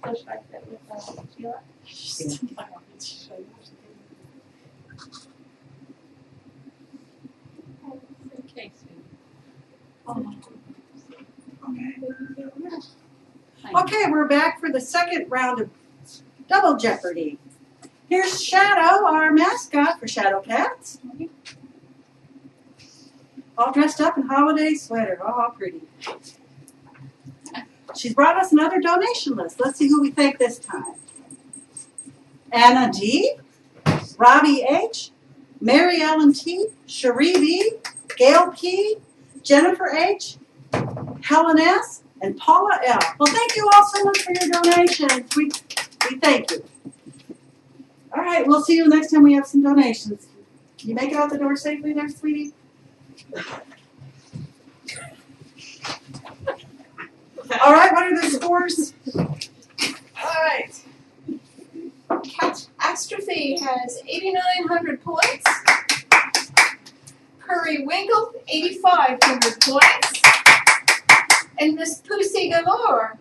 flashback that with Sheila? Okay, Okay, we're back for the second round of Double Jeopardy. Here's Shadow, our mascot for Shadow Cats. All dressed up in holiday sweater. Oh, how pretty. She's brought us another donation list. Let's see who we thank this time. Anna D., Robbie H., Mary Ellen T., Cherie B., Gail P., Jennifer H., Helen S., and Paula L. Well, thank you all so much for your donations. We thank you. All right, we'll see you next time we have some donations. Can you make it out the door safely there, sweetie? All right, what are the scores? All right. Catastrophe has 8,900 points. Periwinkle, 8,500 points. And Miss Pussy Galore,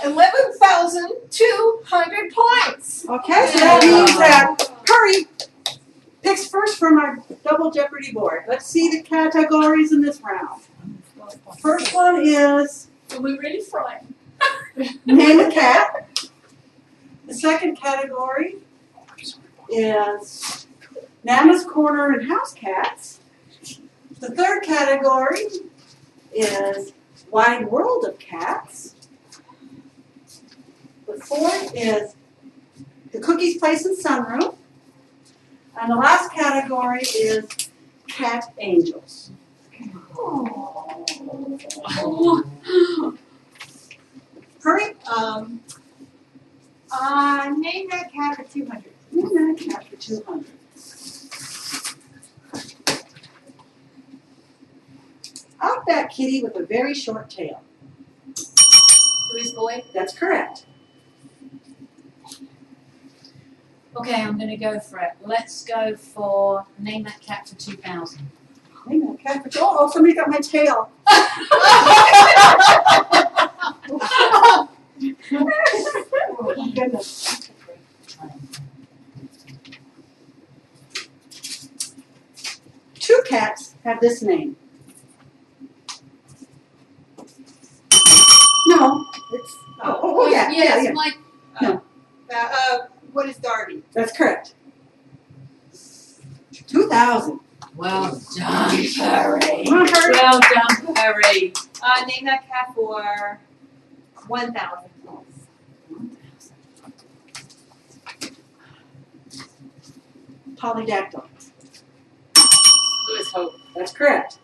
11,200 points. Okay, so that means that Curry picks first from our Double Jeopardy board. Let's see the categories in this round. First one is Are we ready for it? Name a Cat. The second category is Nana's Corner and House Cats. The third category is Wide World of Cats. The fourth is The Cookies Place and Sunroom. And the last category is Cat Angels. Hurry. Name that cat for 200. Name that cat for 200. Outback kitty with a very short tail. Louis Boy. That's correct. Okay, I'm going to go for it. Let's go for Name That Cat for 2,000. Name that cat for oh, somebody got my tail. Oh my goodness. Two cats have this name. No, it's yeah. Mike. No. What is Darby? That's correct. 2,000. Well done, Perry. Come on, Perry. Well done, Perry. Name that cat for 1,000. Polydactyl. Louis Hope. That's correct.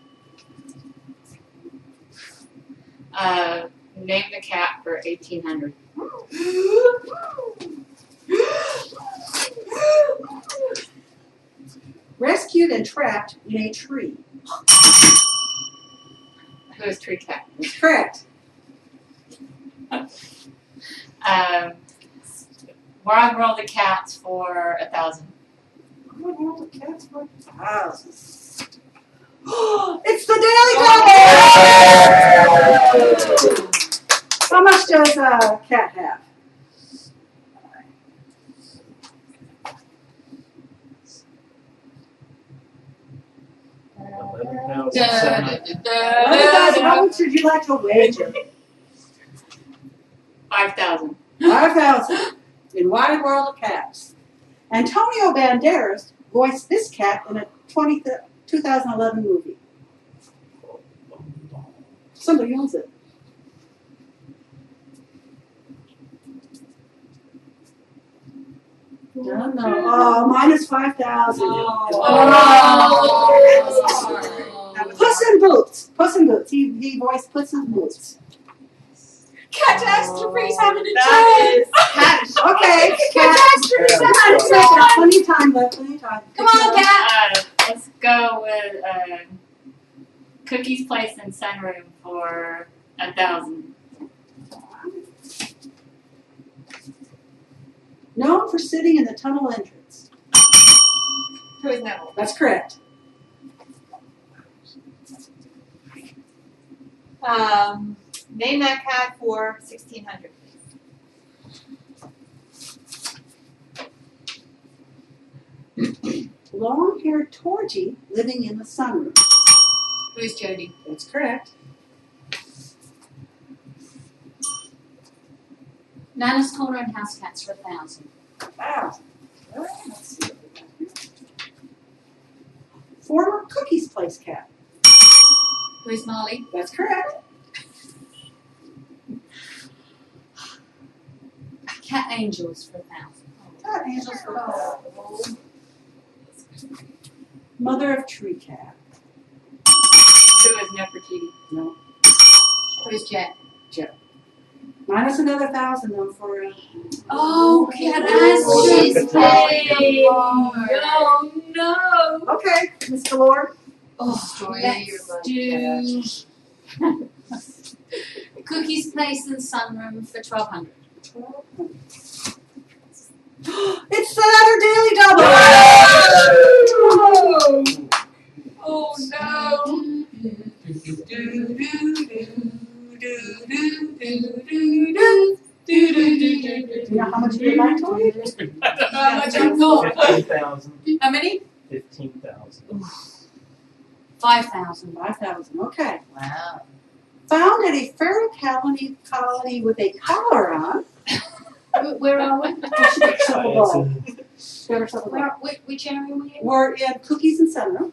Name the cat for 1,800. Rescued and trapped in a tree. Who is Tree Cat? That's correct. Wide World of Cats for 1,000. What world of cats for 1,000? It's the Daily Double! How much does a cat have? How much would you like to wager? 5,000. 5,000 in Wide World of Cats. Antonio Banderas voiced this cat in a 2011 movie. Somebody owns it. No. Oh, minus 5,000. Puss in Boots. Puss in Boots. He voiced Puss in Boots. Catastrophe's having a Okay. Catastrophe's having a Plenty of time left. Plenty of time. Come on, Cat. Let's go with Cookies Place and Sunroom for 1,000. Known for sitting in the tunnel entrance. Who is Neville? That's correct. Name that cat for 1,600. long-haired Torgie living in the sunroom. Who is Jody? That's correct. Nana's Corner and House Cats for 1,000. Wow. All right, let's see what we got here. Former Cookies Place cat. Who is Marley? That's correct. Cat Angels for 1,000. Cat Angels for $1,000. Mother of Tree Cat. Who is Nefertiti? No. Who is Jet? Minus another 1,000 though for. Oh, Cat Cheesecake! Oh no! Okay, Mr. Lord. Oh, Destroy let's your love, do Cookies Place and Sunroom for 1,200. It's another daily double. Oh no! Do you know how much you like to eat? How much I got? 15,000. How many? 15,000. 5,000. 5,000. Okay. Wow. Found at a feral colony with a collar on. Where are we? Shuffle ball. Shuffle ball. Which area are we in? We're in Cookies and Sunroom.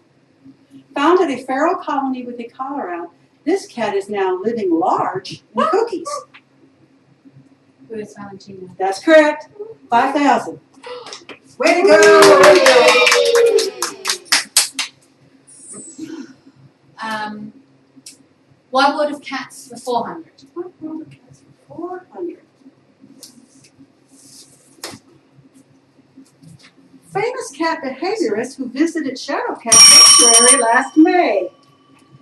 Found at a feral colony with a collar on. This cat is now living large in cookies. Who is Valentina? That's correct. 5,000. Way to go! Wide World of Cats for 400. 400. Famous cat behaviorist who visited Shadow Cat Sanctuary last May.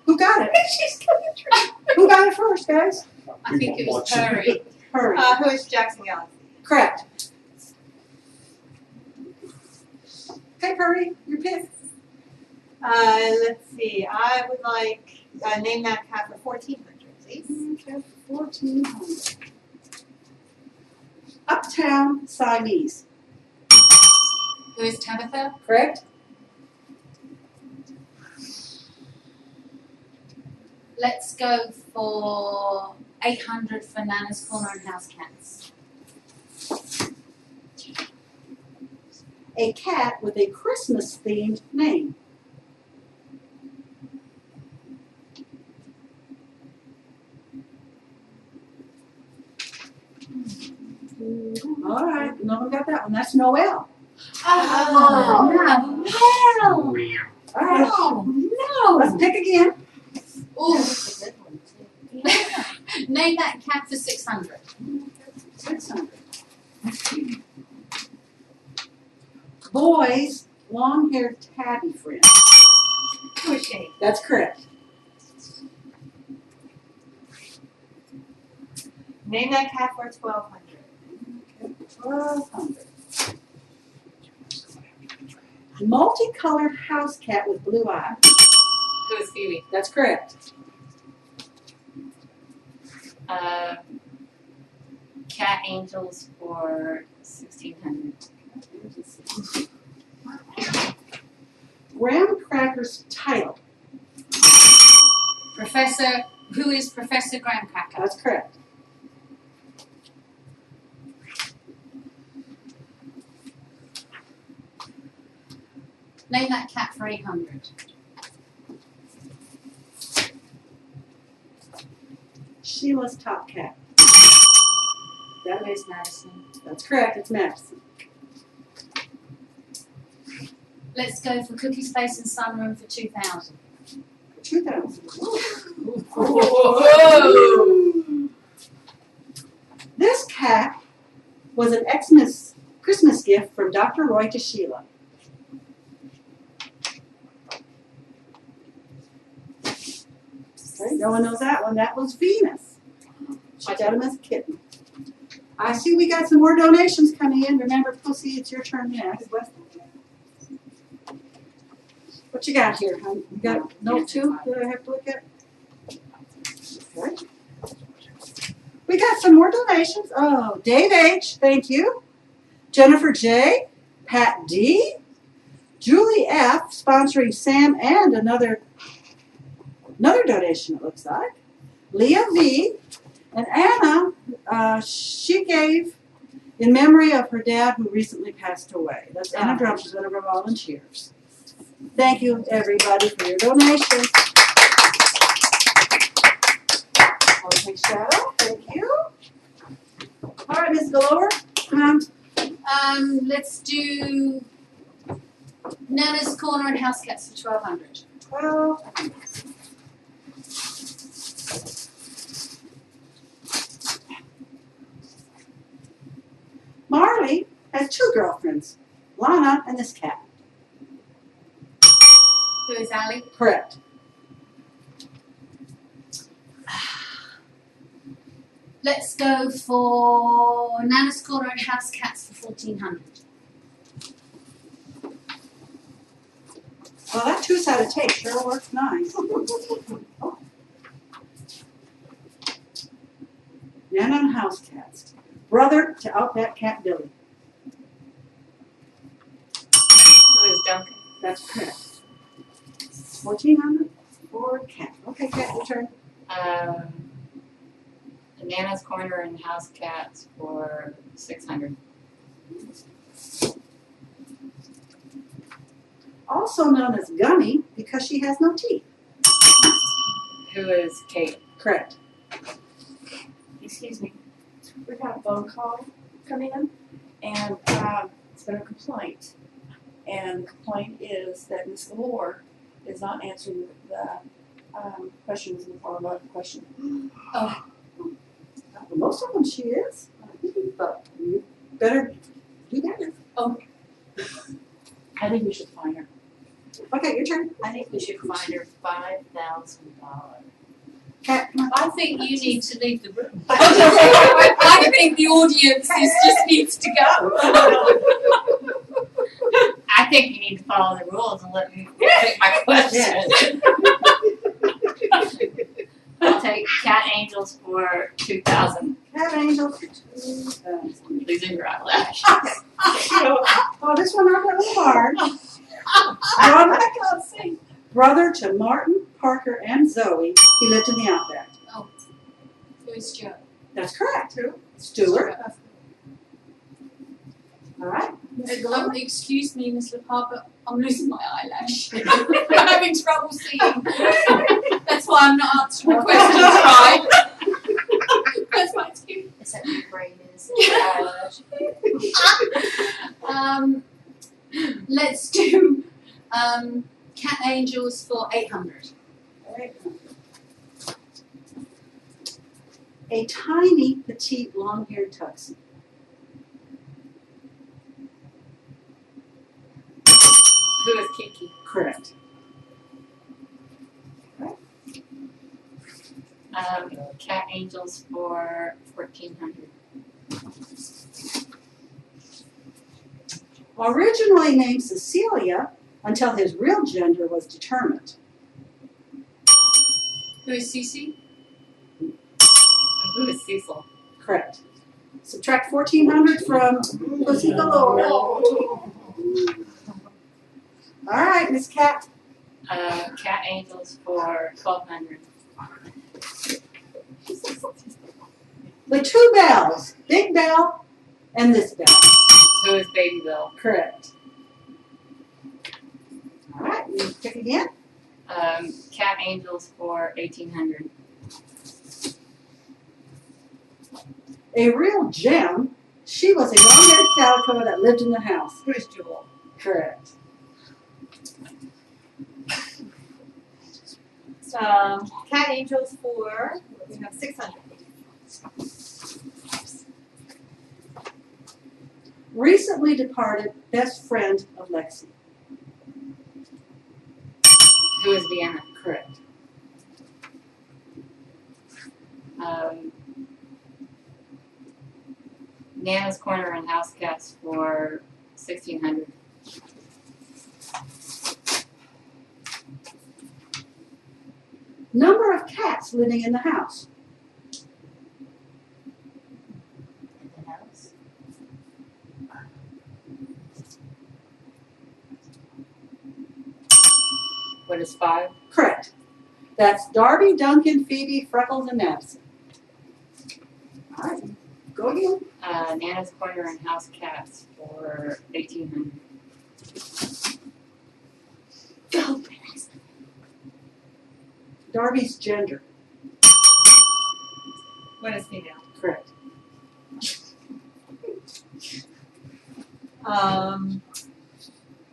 Who got it? Who got it first, guys? I think it was Perry. Hurry. Who is Jackson Galaxy? Correct. Okay, Hurry, your pick. Let's see. I would like name that cat for 1,400, please. Okay, 1,400. Uptown Siamese. Who is Tabitha? Correct? Let's go for 800 for Nana's Corner and House Cats. A cat with a Christmas-themed name. All right, no one got that one. That's Noel. Oh, no. All right, No. let's pick again. Ooh. Name that cat for 600. 600. Boy's long-haired tabby friend. Who is she? That's correct. Name that cat for 1,200. 1,200. Multicolored house cat with blue eyes. Who is Phoebe? That's correct. Cat Angels for 1,600. Graham Cracker's title. Professor, who is Professor Graham Cracker? That's correct. Name that cat for 800. Sheila's top cat. Who is Madison? That's correct. It's Madison. Let's go for Cookies Place and Sunroom for 2,000. 2,000. Whoa! This cat was an Xmas Christmas gift from Dr. Roy to Sheila. Okay, no one knows that one. That was Venus. She got him as a kitten. I see we got some more donations coming in. Remember, Pussy, it's your turn next. What you got here, hon? You got note 2 that I have to look at? Okay. We got some more donations. Oh, Dave H., thank you. Jennifer J., Pat D., Julie F. sponsoring Sam and another donation, it looks like. Leah V. And Anna, she gave in memory of her dad who recently passed away. That's Anna Drum. She's one of our volunteers. Thank you, everybody, for your donations. Okay, Shadow, thank you. All right, Ms. Galore. Let's do Nana's Corner and House Cats for 1,200. Well, Marley has two girlfriends, Lana and this cat. Who is Ali? Correct. Let's go for Nana's Corner and House Cats for 1,400. Well, that two-sided tape sure works nice. Oh. Nana and House Cats. Brother to Outback Cat Billy. Who is Duncan? That's correct. 1,400 for cat. Okay, cat, your turn. Nana's Corner and House Cats for 600. Also known as Gummy because she has no teeth. Who is Kate? Correct. Excuse me. We've had a phone call come in, and it's been a complaint. And the complaint is that Ms. Galore is not answering the questions in the follow-up question. Oh, Well, most of them she is. But you better do better. I think we should find her. Okay, your turn. I think we should find her $5,000. Cat, come on. I think you need to leave the room. I think the audience just needs to go. I think you need to follow the rules and let me pick my question. I'll take Cat Angels for 2,000. Cat Angels for 2,000. Losing your eyelashes. Oh, this one I got a little hard. I can't see. Brother to Martin, Parker, and Zoe. He lived in the Outback. Who is Joe? That's correct. Stewart. All right. Excuse me, Miss LePar, but I'm losing my eyelash. I'm having trouble seeing. That's why I'm not answering questions right. That's my excuse. Is that your brain is? Let's do Cat Angels for 800. A tiny, petite, long-haired Texan. Who is Kiki? Correct. Cat Angels for 1,400. Originally named Cecilia until his real gender was determined. Who is Cece? Who is Cecil? Correct. Subtract 1,400 from Pussy Galore. All right, Miss Cat. Cat Angels for 1,200. The two bells, Big Bell and this bell. Who is Baby Bill? Correct. All right, you pick again. Cat Angels for 1,800. A real gem. She was a long-haired calico that lived in the house. Who is Jewel? Correct. Cat Angels for, we have 600. Recently departed best friend of Lexi. Who is Deanna? Correct. Nana's Corner and House Cats for 1,600. Number of cats living in the house. In the house. What is 5? Correct. That's Darby, Duncan, Phoebe, Freckles, and Madison. All right, go again. Nana's Corner and House Cats for 1,800. Darby's gender. What is female? Correct.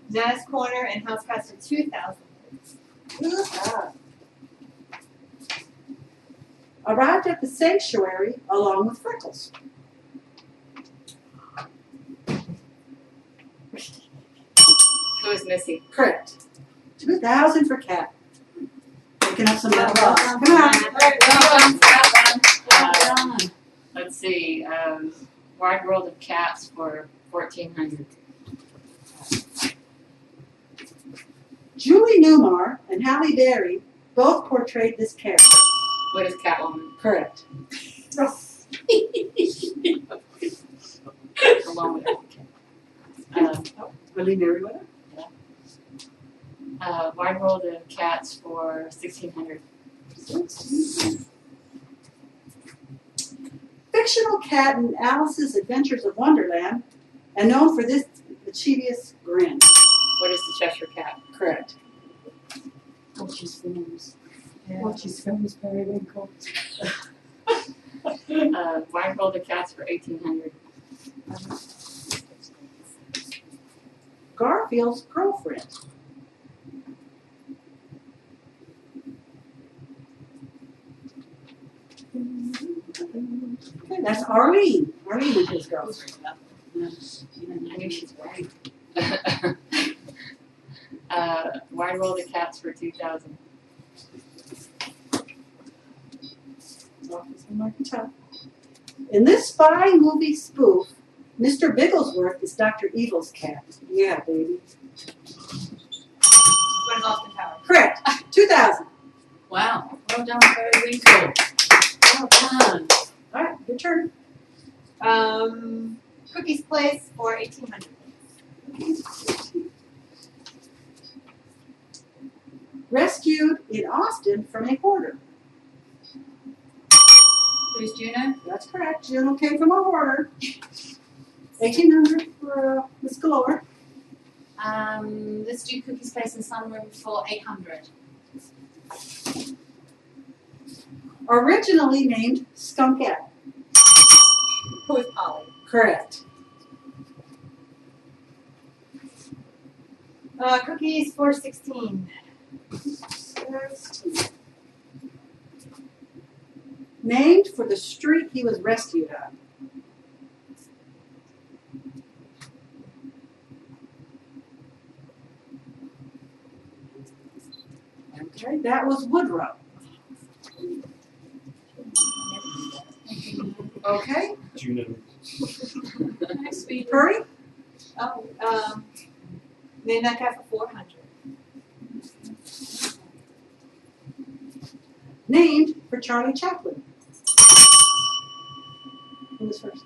Nana's Corner and House Cats for 2,000. Arrived at the sanctuary along with Freckles. Who is Missy? Correct. 2,000 for Cat. Picking up some Well medals. done. Come on. Let's see. Wide World of Cats for 1,400. Julie Newmar and Halle Berry both portrayed this character. What is Catwoman? Correct. Along with her. Willie Merriweather. Wide World of Cats for 1,600. Fictional cat in Alice's Adventures of Wonderland, and known for this mischievous grin. What is the Cheshire Cat? Correct. Watch his films. Yeah. Watch his films, Periwinkle. Wide World of Cats for 1,800. Garfield's girlfriend. Okay, that's Arlene. Arlene and his girlfriend. I knew she's right. Wide World of Cats for 2,000. In this spy movie spoof, Mr. Bigglesworth is Dr. Evil's cat. Yeah, baby. What is Austin Powers? Correct. 2,000. Wow. Well done, Periwinkle. Well done. All right, your turn. Cookie's Place for 1,800. Rescued in Austin from a hoarder. Who's Juno? That's correct. Juno came from a hoarder. 1,800 for Miss Galore. Let's do Cookie's Place and Sunroom for 800. Originally named Skunkette. Who is Polly? Correct. Cookies for 16. Named for the street he was rescued on. Okay, that was Woodrow. Okay, Juno. Nice, sweet. Curry? Oh, name that cat for 400. Named for Charlie Chaplin. Who was first?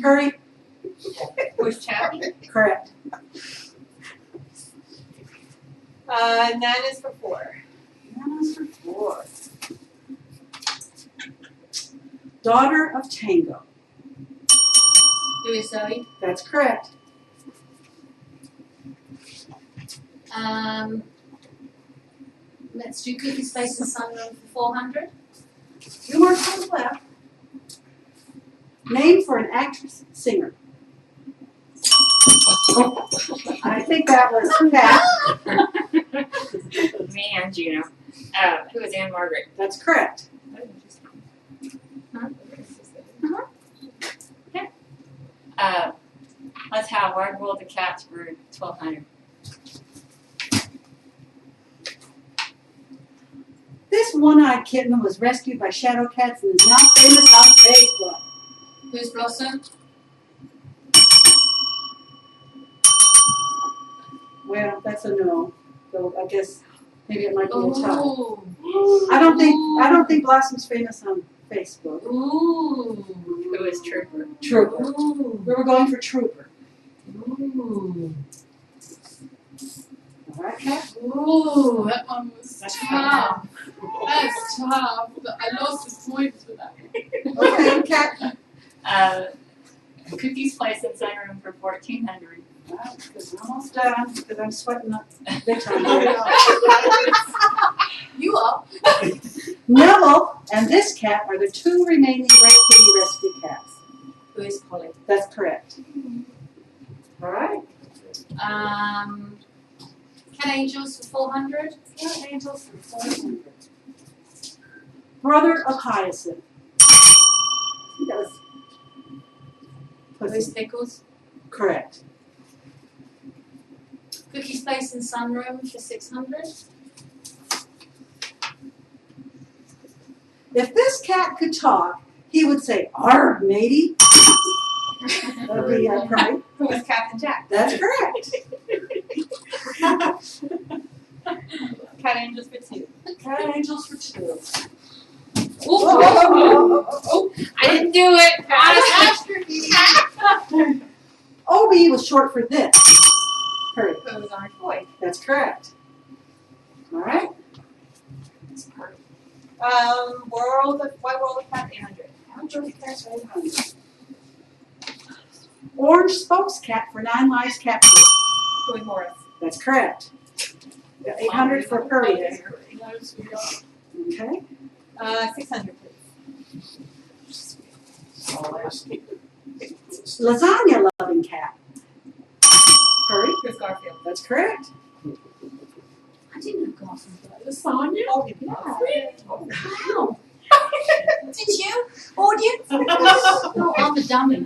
Curry? Who's Chappie? Correct. Nana's for 4. Nana's for 4. Daughter of Tango. Who is Zoe? That's correct. Let's do Cookie's Place and Sunroom for 400. 2 more times left. Named for an actress singer. I think that was Kat. Me and Juno. Who is Anne Margaret? That's correct. Let's have Wide World of Cats for 1,200. This one-eyed kitten was rescued by shadow cats and is now famous on Facebook. Who's Blossom? Well, that's a no. So I guess maybe it might be a tie. Ooh. I don't think Blossom's famous on Facebook. Ooh. Who is Trooper? Trooper. Ooh. We were going for Trooper. Ooh. All right, Kat? Ooh, that one was That's tough. That's tough. But I lost a point for that. Okay, Kat. Cookies Place in Sunroom for 1400. Well, because we're almost done, because I'm sweating up big time here. You are. Neville and this cat are the two remaining Great Kitty rescue cats. Who is Polly? That's correct. All right. Cat Angels for 400. Cat Angels for 400. Brother of Hyacinth. That was Who is Pussy. Pickles? Correct. Cookies Place in Sunroom for 600. If this cat could talk, he would say, "Arg, matey." That would be right. Who was Captain Jack? That's correct. Cat Angels for 2. Cat Angels for 2. Oh, I didn't do it. Obi was short for this. Hurry. Who was Orange Boy? That's correct. All right. White World of Cat 800. Orange Spokes Cat for 9 lives captured. Joey Morris. That's correct. 800 for Purry there. Okay. 600, please. Lasagna loving cat. Hurry. Chris Garfield. That's correct. I didn't know Garfield got lasagna. Oh, yeah. Wow. Did you? Audience? Oh, I'm a dummy.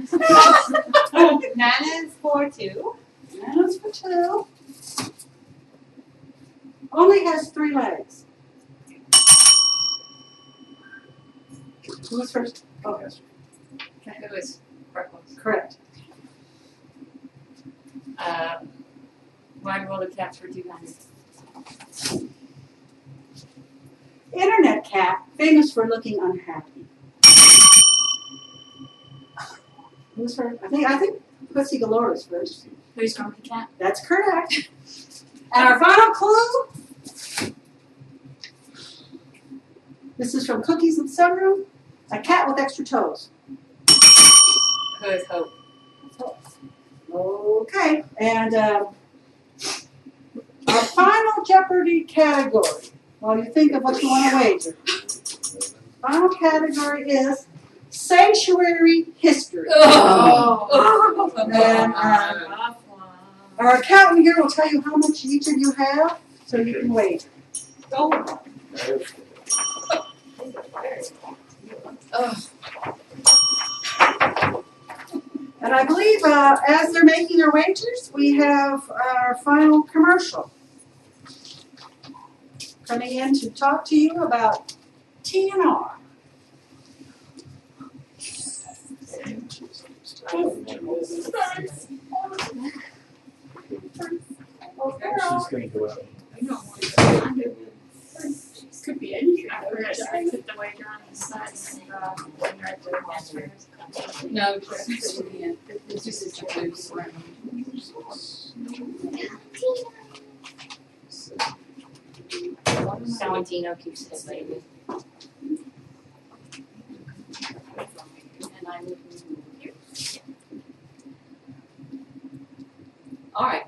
Nana's for 2. Nana's for 2. Only has 3 legs. Who was first? Oh, Who is Freckles? correct. Wide World of Cats for 200. Internet cat, famous for looking unhappy. Who's first? I think Pussy Galore is first. Who's Grumpy Cat? That's correct. And our final clue. This is from Cookies and Sunroom. A cat with extra toes. Who is Hope? Okay, and our final Jeopardy category. While you think of what you want to wager. Final category is sanctuary history. Oh. And our accountant here will tell you how much each of you have, so you can wager. Oh. And I believe as they're making their wagers, we have our final commercial coming in to talk to you about TNR. She's gonna go out. Could be anything. I forgot to put the wager on the side when you're at the master's. No, this is the clues. Salentino keeps his baby. And I live here. All right.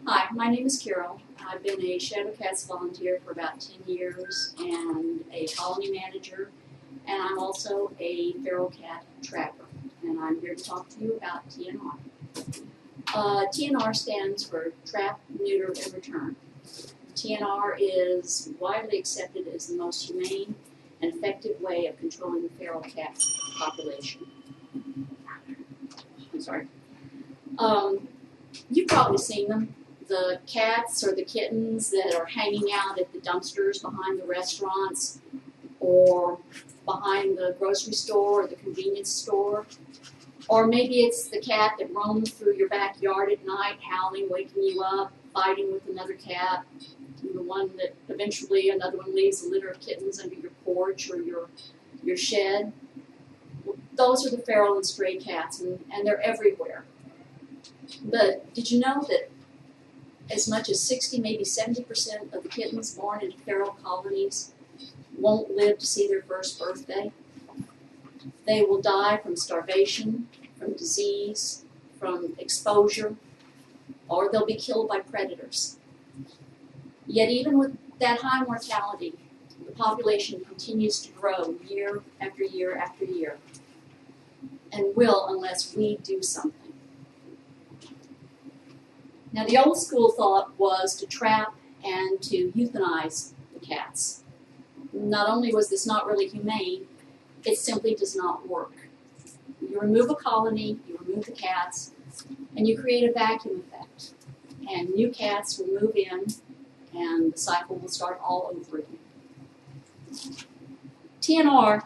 Hi, my name is Carol. I've been a Shadow Cats volunteer for about 10 years and a colony manager, and I'm also a feral cat trapper. And I'm here to talk to you about TNR. TNR stands for Trap, Neuter, and Return. TNR is widely accepted as the most humane and effective way of controlling the feral cat population. I'm sorry. You've probably seen them. The cats or the kittens that are hanging out at the dumpsters behind the restaurants or behind the grocery store or the convenience store. Or maybe it's the cat that roams through your backyard at night, howling, waking you up, fighting with another cat. The one that eventually another one leaves a litter of kittens under your porch or your shed. Those are the feral and stray cats, and they're everywhere. But did you know that as much as 60, maybe 70% of the kittens born into feral colonies won't live to see their first birthday. They will die from starvation, from disease, from exposure, or they'll be killed by predators. Yet even with that high mortality, the population continues to grow year after year after year, and will unless we do something. Now, the old school thought was to trap and to euthanize the cats. Not only was this not really humane, it simply does not work. You remove a colony, you remove the cats, and you create a vacuum effect. And new cats will move in, and the cycle will start all over again. TNR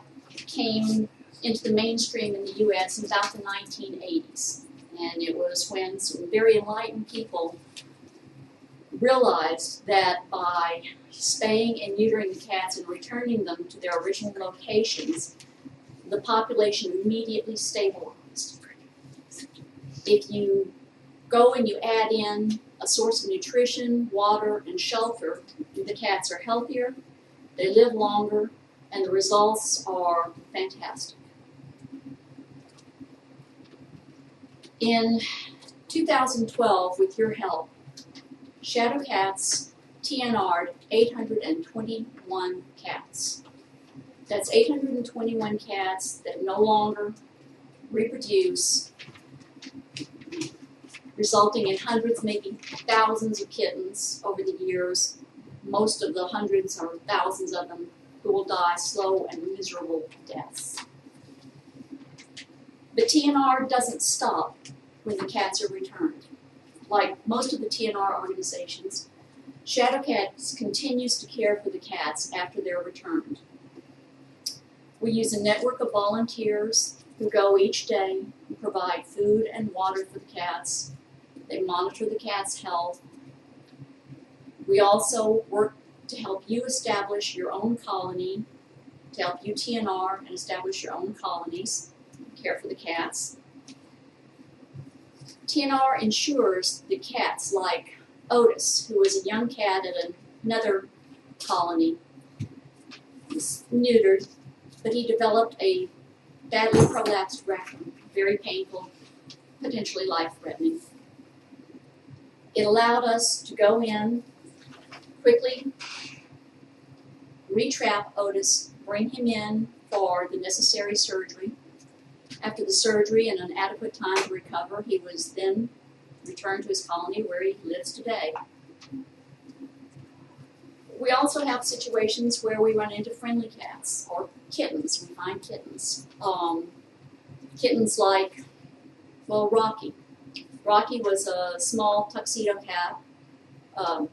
came into the mainstream in the U.S. in about the 1980s. And it was when some very enlightened people realized that by spaying and neutering the cats and returning them to their original locations, the population immediately stabilized. If you go and you add in a source of nutrition, water, and shelter, the cats are healthier, they live longer, and the results are fantastic. In 2012, with your help, Shadow Cats TNR'd 821 cats. That's 821 cats that no longer reproduce, resulting in hundreds, maybe thousands of kittens over the years. Most of the hundreds or thousands of them who will die slow and miserable deaths. But TNR doesn't stop when the cats are returned. Like most of the TNR organizations, Shadow Cats continues to care for the cats after they're returned. We use a network of volunteers who go each day and provide food and water for the cats. They monitor the cats' health. We also work to help you establish your own colony, to help you TNR and establish your own colonies, care for the cats. TNR ensures the cats like Otis, who was a young cat at another colony. He's neutered, but he developed a badly prolapsed rectum, very painful, potentially life-threatening. It allowed us to go in, quickly retrap Otis, bring him in for the necessary surgery. After the surgery and an adequate time to recover, he was then returned to his colony where he lives today. We also have situations where we run into friendly cats or kittens. We find kittens. Kittens like, well, Rocky. Rocky was a small tuxedo cat,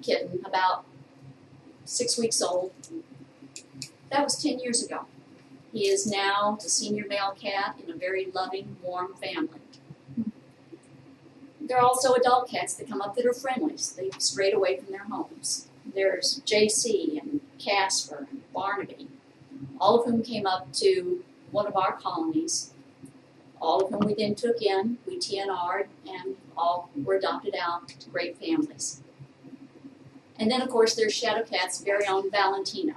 kitten, about 6 weeks old. That was 10 years ago. He is now the senior male cat in a very loving, warm family. There are also adult cats that come up that are friendly. So they've strayed away from their homes. There's JC and Casper and Barnaby, all of whom came up to one of our colonies, all of whom we then took in, we TNR'd, and all were adopted out to great families. And then, of course, there's Shadow Cat's very own Valentino.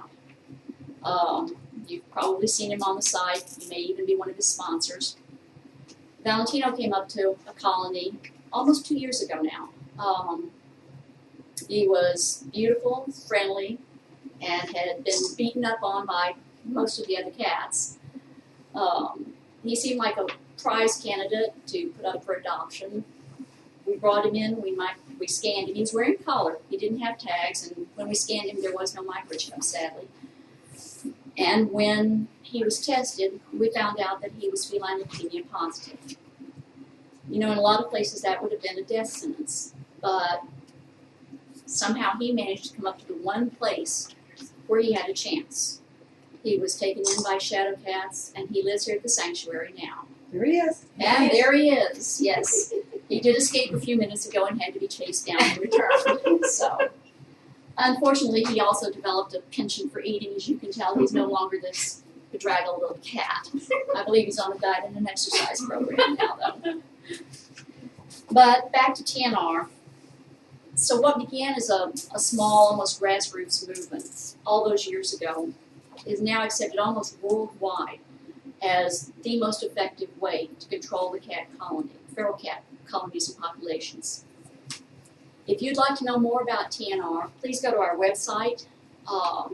You've probably seen him on the site. He may even be one of his sponsors. Valentino came up to a colony almost 2 years ago now. He was beautiful, friendly, and had been beaten up on by most of the other cats. He seemed like a prize candidate to put up for adoption. We brought him in, we scanned him. He was wearing a collar. He didn't have tags, and when we scanned him, there was no microchip, sadly. And when he was tested, we found out that he was feline leukemia positive. You know, in a lot of places that would have been a death sentence, but somehow he managed to come up to the one place where he had a chance. He was taken in by Shadow Cats, and he lives here at the sanctuary now. There he is. And there he is, yes. He did escape a few minutes ago and had to be chased down and returned. So, unfortunately, he also developed a penchant for eating. As you can tell, he's no longer this bedraggled little cat. I believe he's on a diet and an exercise program now, though. But back to TNR. So what began as a small, almost grassroots movement all those years ago is now accepted almost worldwide as the most effective way to control the cat colony, feral cat colonies and populations. If you'd like to know more about TNR, please go to our website.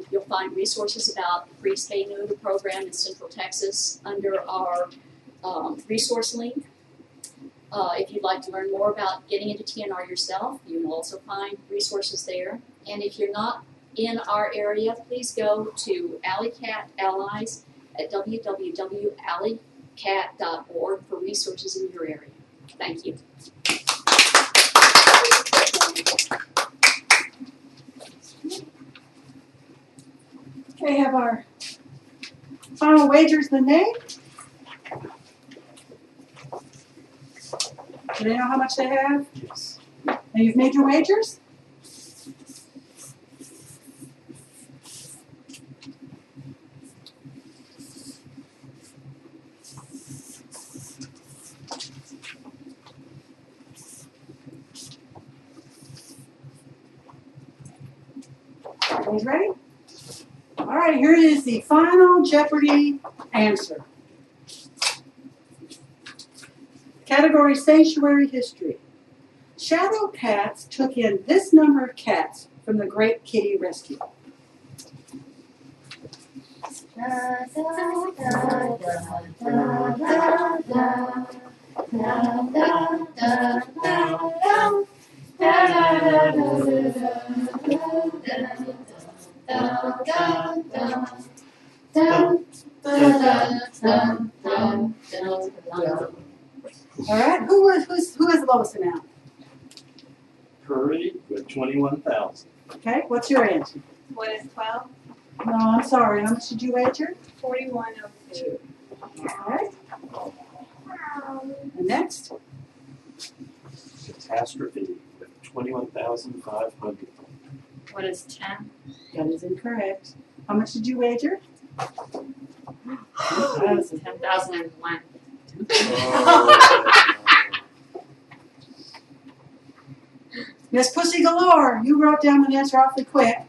You'll find resources about the free spay neuter program in Central Texas under our resource link. If you'd like to learn more about getting into TNR yourself, you will also find resources there. And if you're not in our area, please go to Alley Cat Allies at www.alleycat.org for resources in your area. Thank you. Okay, have our final wagers been made? Do they know how much they have? Yes. And you've made your wagers? Everybody's ready? All right, here is the final Jeopardy answer. Category Sanctuary History. Shadow cats took in this number of cats from the Great Kitty Rescue. All right, who has the lowest amount? Curry with 21,000. Okay, what's your answer? What is 12? No, I'm sorry. How much did you wager? 4102. All right. And next? Catastrophe with 21,500. What is 10? That is incorrect. How much did you wager? That was 10,001. Miss Pussy Galore, you wrote down the answer awfully quick.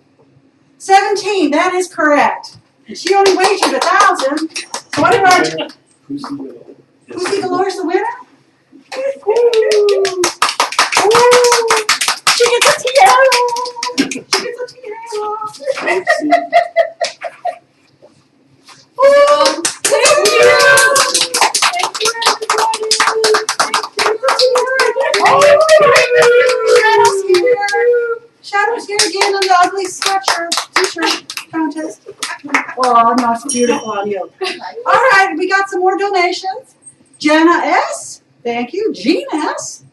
17, that is correct. And she only wagered 1,000. So what did our Pussy Galore's the winner? Ooh. Ooh. She gets a tiara. She gets a tiara. Ooh. Thank you. Thank you, everybody. Shadow's here. Shadow's here again on the ugly sweatshirt t-shirt contest. Well, I'm not beautiful on you. All right, we got some more donations. Jenna S. Thank you. Jean S.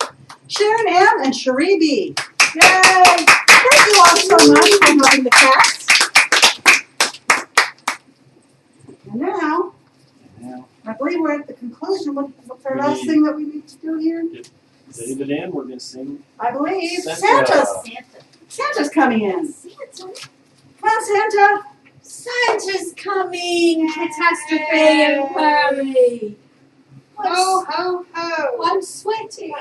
Sharon M. and Cherie B. Yay! Thank you all so much for helping the cats. And now, I believe we're at the conclusion. What's our last thing that we need to do here? David and we're going to sing. I believe Santa. Santa's coming in. Come on, Santa. Santa's coming! Catastrophe and hurry! Ho, ho, ho. I'm sweating.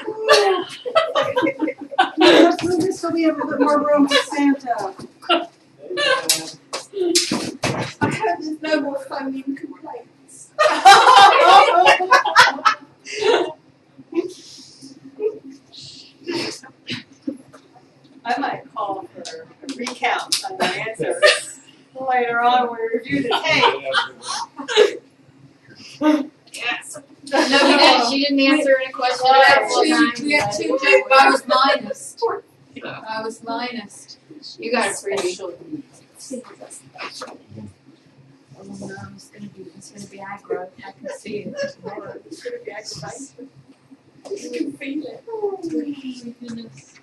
Let's move this so we have a little bit more room for Santa. I hope there's no more phone-in complaints. I might call for a recount on my answers later on when we review the tape. Yes. No, she didn't answer any questions. We had two jokes. I was minus. I was minus. You got a pretty. Oh no, it's gonna be aggro. I can see it. It's gonna be aggravating. You can feel it. Oh goodness.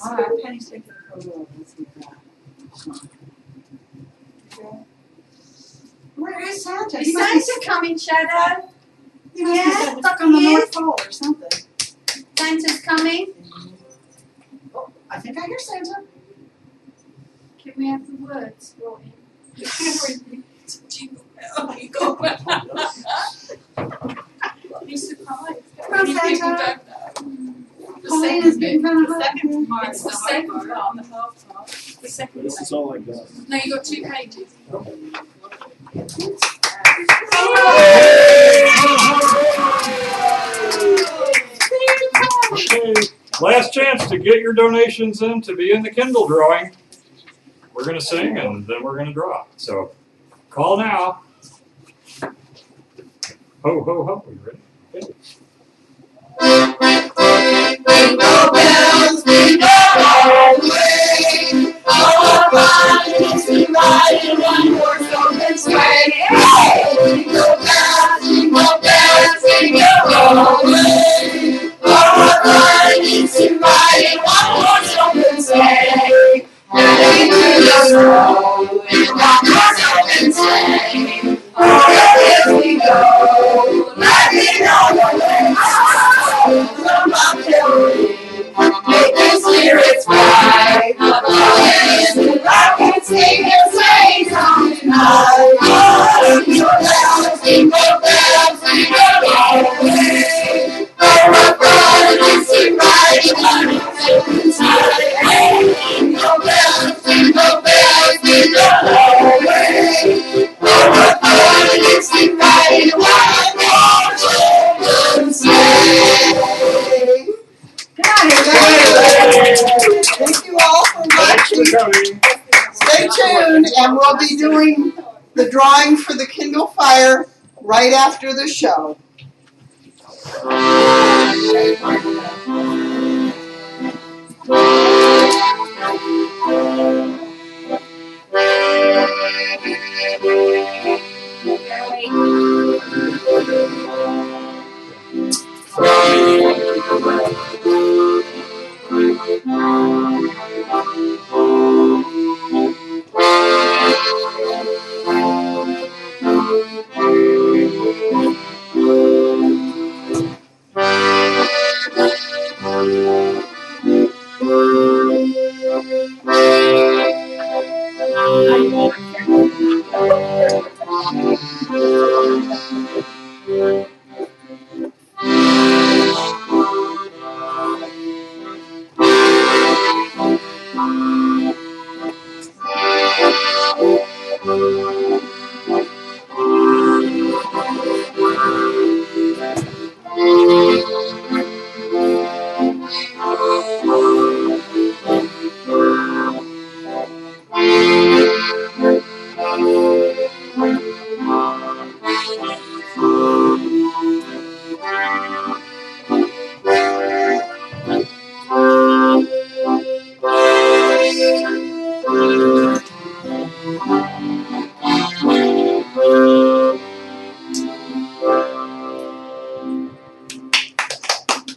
All right, Penny's taking her roll. Let's see that. Where is Santa? Is Santa coming, Shadow? He must be stuck on the North Pole or something. Santa's coming? Oh, I think I hear Santa. Can we have the words for him? Jingle bell, you go. Be surprised. Come on, Many people Santa. don't know. The Dana's getting kind of The hot. second part It's is the the hard second part. part, the half part. The second This page. is all I got. No, you got 2 pages. Okay, last chance to get your donations in to be in the Kindle drawing. We're gonna sing and then we're gonna draw. So call now. Ho, ho, ho. Are you ready? Okay. Jingle bells, jingle all the way. All fun is to ride in one horse open sleigh. Hey! Jingle bells, jingle all the way. All fun is to ride in one horse open sleigh. Hey, to the snow in one horse open sleigh. Oh, here we go, riding on the way. Come on, children. Make the spirits bright. The rockets sing their sleigh song tonight. Oh, jingle bells, jingle all the way. Oh, what fun it is to ride in one horse open sleigh. Hey, jingle bells, jingle all the way. Oh, what fun it is to ride in one horse open sleigh. Thank you all for Thanks watching. for coming. Stay tuned, and we'll be doing the drawing for the Kindle Fire right after the show.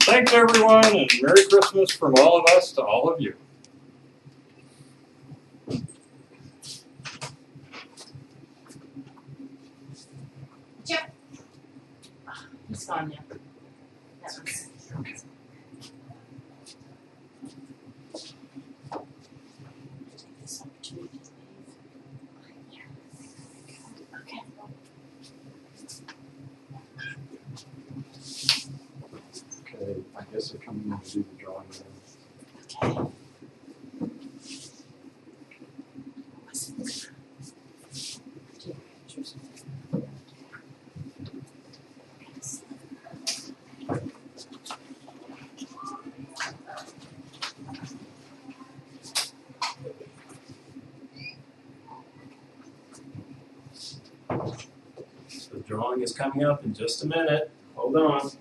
Thanks everyone and Merry Christmas from all of us to all of you. It's gone now. That was- Okay, I guess they're coming in to do the drawing now. The drawing is coming up in just a minute. Hold on.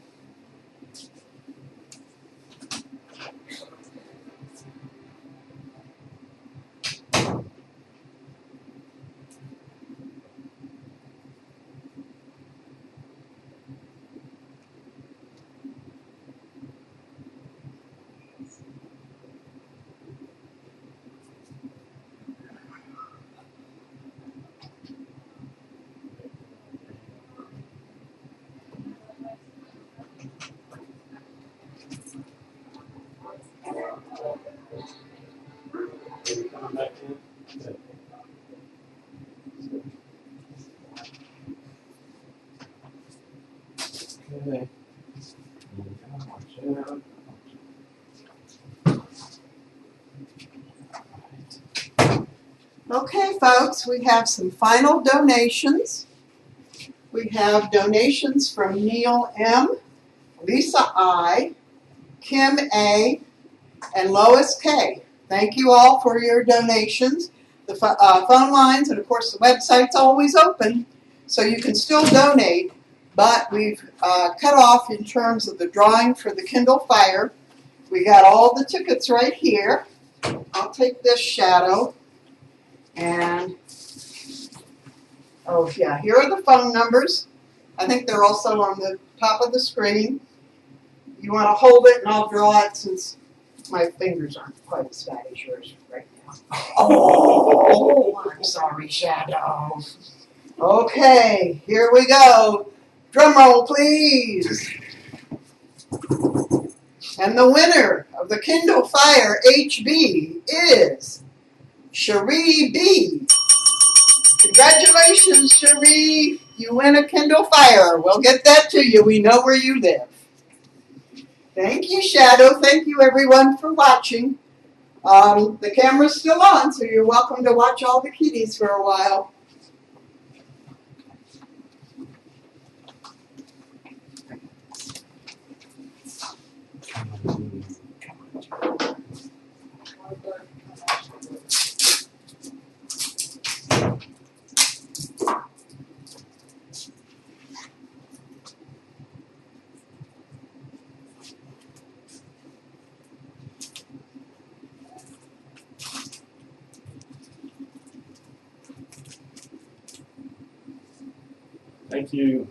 Are you coming back in? Okay. Okay. Watch out. folks, we have some final donations. We have donations from Neil M., Lisa I., Kim A., and Lois K. Thank you all for your donations. The phone lines and, of course, the website's always open, so you can still donate, but we've cut off in terms of the drawing for the Kindle Fire. We got all the tickets right here. I'll take this shadow, and, oh yeah, here are the phone numbers. I think they're also on the top of the screen. You want to hold it, and I'll draw it since my fingers aren't quite as fat as yours right now. Oh, I'm sorry, Shadow. Okay, here we go. Drum roll, please. And the winner of the Kindle Fire HB is Cherie B. Congratulations, Cherie. You win a Kindle Fire. We'll get that to you. We know where you live. Thank you, Shadow. Thank you, everyone, for watching. The camera's still on, so you're welcome to watch all the kitties for a while. Thank you.